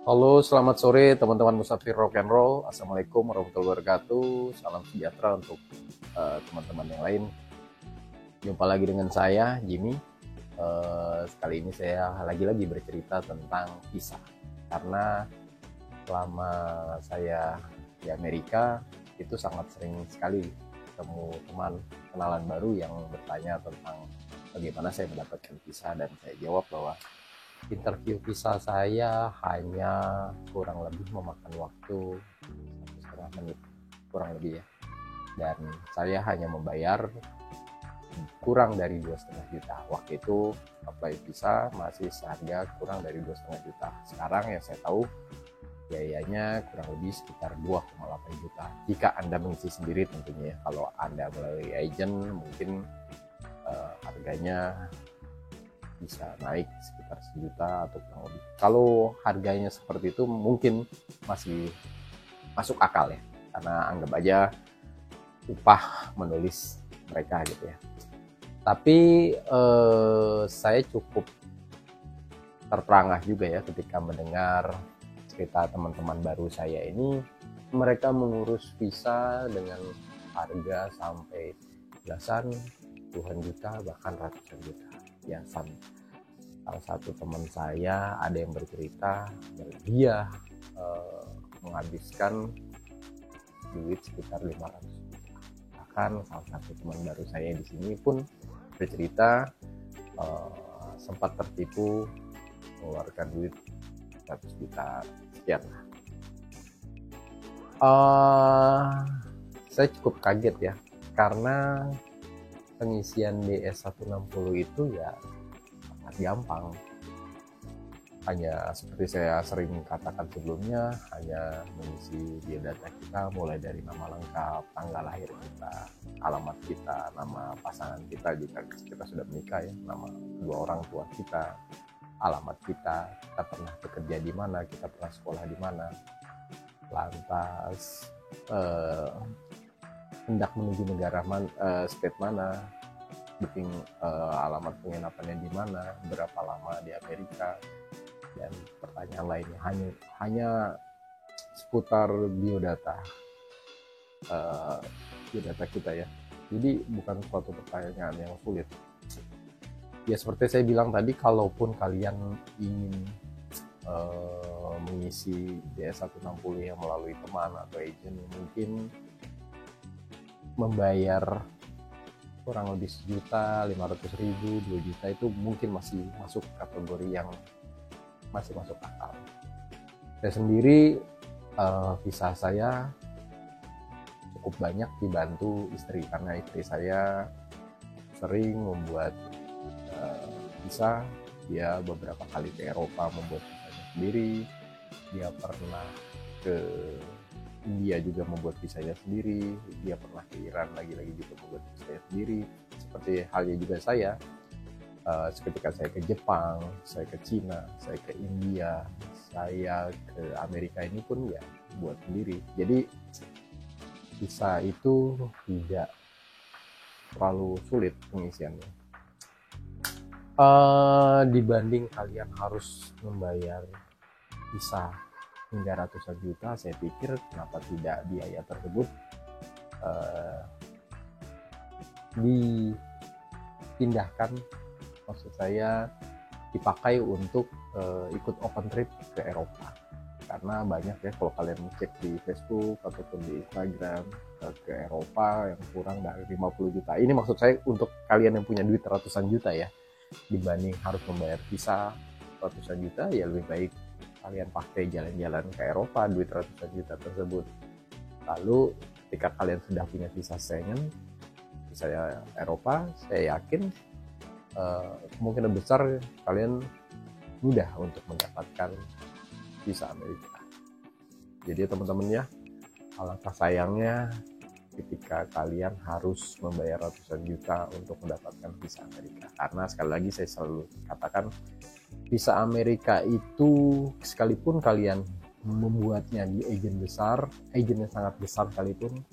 Halo, selamat sore teman-teman Musafir Rock and Roll. Assalamualaikum warahmatullahi wabarakatuh. Salam sejahtera untuk teman-teman yang lain. Jumpa lagi dengan saya, Jimmy. Kali ini saya lagi-lagi bercerita tentang visa. Karena selama saya di Amerika, itu sangat sering sekali ketemu teman kenalan baru yang bertanya tentang bagaimana saya mendapatkan visa, dan saya jawab bahwa interview visa saya hanya kurang lebih memakan waktu 1,5 menit kurang lebih ya, dan saya hanya membayar kurang dari 2,5 juta. Waktu itu apply visa masih seharga kurang dari 2,5 juta. Sekarang yang saya tahu biayanya kurang lebih sekitar 2,8 juta jika Anda mengisi sendiri tentunya. Kalau Anda melalui agent mungkin harganya bisa naik sekitar 1 juta atau kurang lebih. Kalau harganya seperti itu mungkin masih masuk akal ya, karena anggap aja upah menulis mereka gitu ya. Tapi saya cukup terperangah juga ya ketika mendengar cerita teman-teman baru saya ini. Mereka mengurus visa dengan harga sampai belasan, puluhan juta, bahkan ratusan juta. Ya, salah satu teman saya ada yang bercerita dia menghabiskan duit sekitar 500 juta. Bahkan salah satu teman baru saya di sini pun bercerita sempat tertipu mengeluarkan duit 100 juta sekian. Saya cukup kaget ya, karena pengisian DS160 itu ya sangat gampang. Hanya seperti saya sering katakan sebelumnya, hanya mengisi biodata kita mulai dari nama lengkap, tanggal lahir kita, alamat kita, nama pasangan kita jika kita sudah menikah ya, nama kedua orang tua kita, alamat kita pernah bekerja di mana, kita pernah sekolah di mana, lantas hendak menuju negara state mana, booking alamat penginapannya di mana, berapa lama di Amerika, dan pertanyaan lainnya hanya seputar biodata kita ya. Jadi bukan suatu pertanyaan yang sulit. Ya seperti saya bilang tadi, kalaupun kalian ingin mengisi DS160 yang melalui teman atau agent, mungkin membayar kurang lebih 1.500.000, 2 juta itu mungkin masih masuk kategori yang masih masuk akal. Saya sendiri visa saya cukup banyak dibantu istri, karena istri saya sering membuat visa. Dia beberapa kali ke Eropa membuat visanya sendiri. Dia pernah ke India juga membuat visanya sendiri. Dia pernah ke Iran lagi-lagi juga membuat visanya sendiri. Seperti halnya juga saya. Ketika saya ke Jepang, saya ke Cina, saya ke India, saya ke Amerika ini pun ya buat sendiri. Jadi visa itu tidak terlalu sulit pengisiannya. Dibanding kalian harus membayar visa hingga ratusan juta, saya pikir kenapa tidak biaya tersebut dipindahkan, maksud saya dipakai untuk ikut open trip ke Eropa. Karena banyak ya, kalau kalian cek di Facebook ataupun di Instagram, ke Eropa yang kurang dari 50 juta. Ini maksud saya untuk kalian yang punya duit ratusan juta ya, dibanding harus membayar visa ratusan juta, ya lebih baik kalian pakai jalan-jalan ke Eropa duit ratusan juta tersebut. Lalu ketika kalian sudah punya visa Schengen, visa Eropa, saya yakin kemungkinan besar kalian mudah untuk mendapatkan visa Amerika. Jadi teman-teman ya, alangkah sayangnya ketika kalian harus membayar ratusan juta untuk mendapatkan visa Amerika. Karena sekali lagi saya selalu katakan, visa Amerika itu sekalipun kalian membuatnya di agen besar, agen yang sangat besar sekalipun,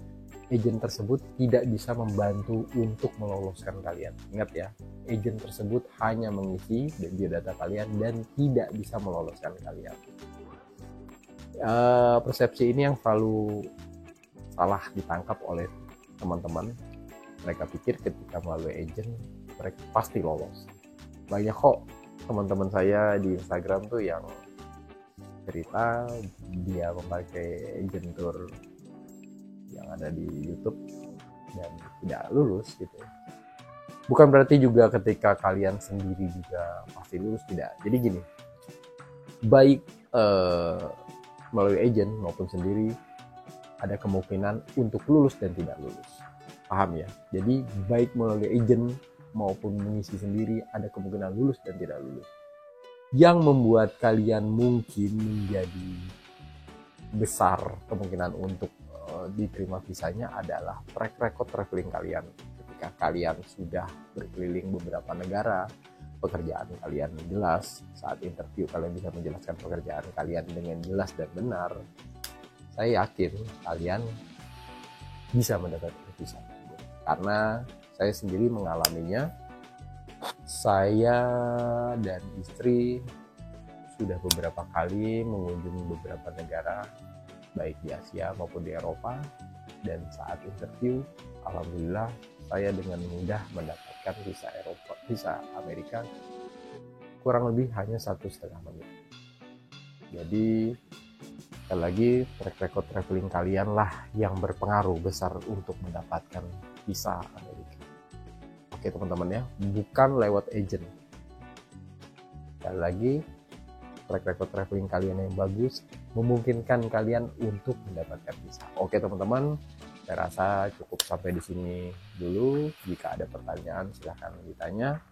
agen tersebut tidak bisa membantu untuk meloloskan kalian. Ingat ya, agen tersebut hanya mengisi biodata kalian dan tidak bisa meloloskan kalian. Persepsi ini yang selalu salah ditangkap oleh teman-teman. Mereka pikir ketika melalui agent mereka pasti lolos. Banyak kok teman-teman saya di Instagram tuh yang cerita dia memakai agent tour yang ada di YouTube dan tidak lulus gitu. Bukan berarti juga ketika kalian sendiri juga pasti lulus, tidak. Jadi gini, baik melalui agent maupun sendiri ada kemungkinan untuk lulus dan tidak lulus. Paham ya? Jadi baik melalui agent maupun mengisi sendiri ada kemungkinan lulus dan tidak lulus. Yang membuat kalian mungkin menjadi besar kemungkinan untuk diterima visanya adalah track record traveling kalian. Ketika kalian sudah berkeliling beberapa negara, pekerjaan kalian jelas, saat interview kalian bisa menjelaskan pekerjaan kalian dengan jelas dan benar, saya yakin kalian bisa mendapatkan visa. Karena saya sendiri mengalaminya. Saya dan istri sudah beberapa kali mengunjungi beberapa negara, baik di Asia maupun di Eropa, dan saat interview, alhamdulillah saya dengan mudah mendapatkan visa Eropa, visa Amerika, kurang lebih hanya 1,5 menit. Jadi sekali lagi track record traveling kalian lah yang berpengaruh besar untuk mendapatkan visa Amerika. Oke teman-teman ya, bukan lewat agent. Sekali lagi, track record traveling kalian yang bagus memungkinkan kalian untuk mendapatkan visa. Oke teman-teman, saya rasa cukup sampai di sini dulu. Jika ada pertanyaan silahkan ditanya.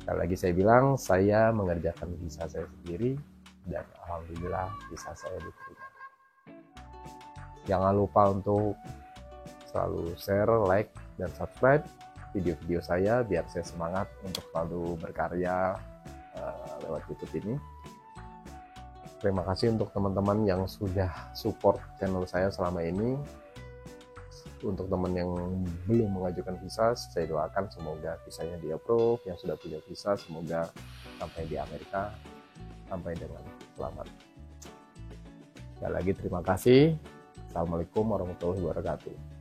Sekali lagi saya bilang, saya mengerjakan visa saya sendiri dan alhamdulillah visa saya diterima. Jangan lupa untuk selalu share, like, dan subscribe video-video saya biar saya semangat untuk selalu berkarya lewat YouTube ini. Terima kasih untuk teman-teman yang sudah support channel saya selama ini. Untuk teman yang belum mengajukan visa, saya doakan semoga visanya di-approve. Yang sudah punya visa semoga sampai di Amerika sampai dengan selamat. Sekali lagi terima kasih. Assalamualaikum warahmatullahi wabarakatuh.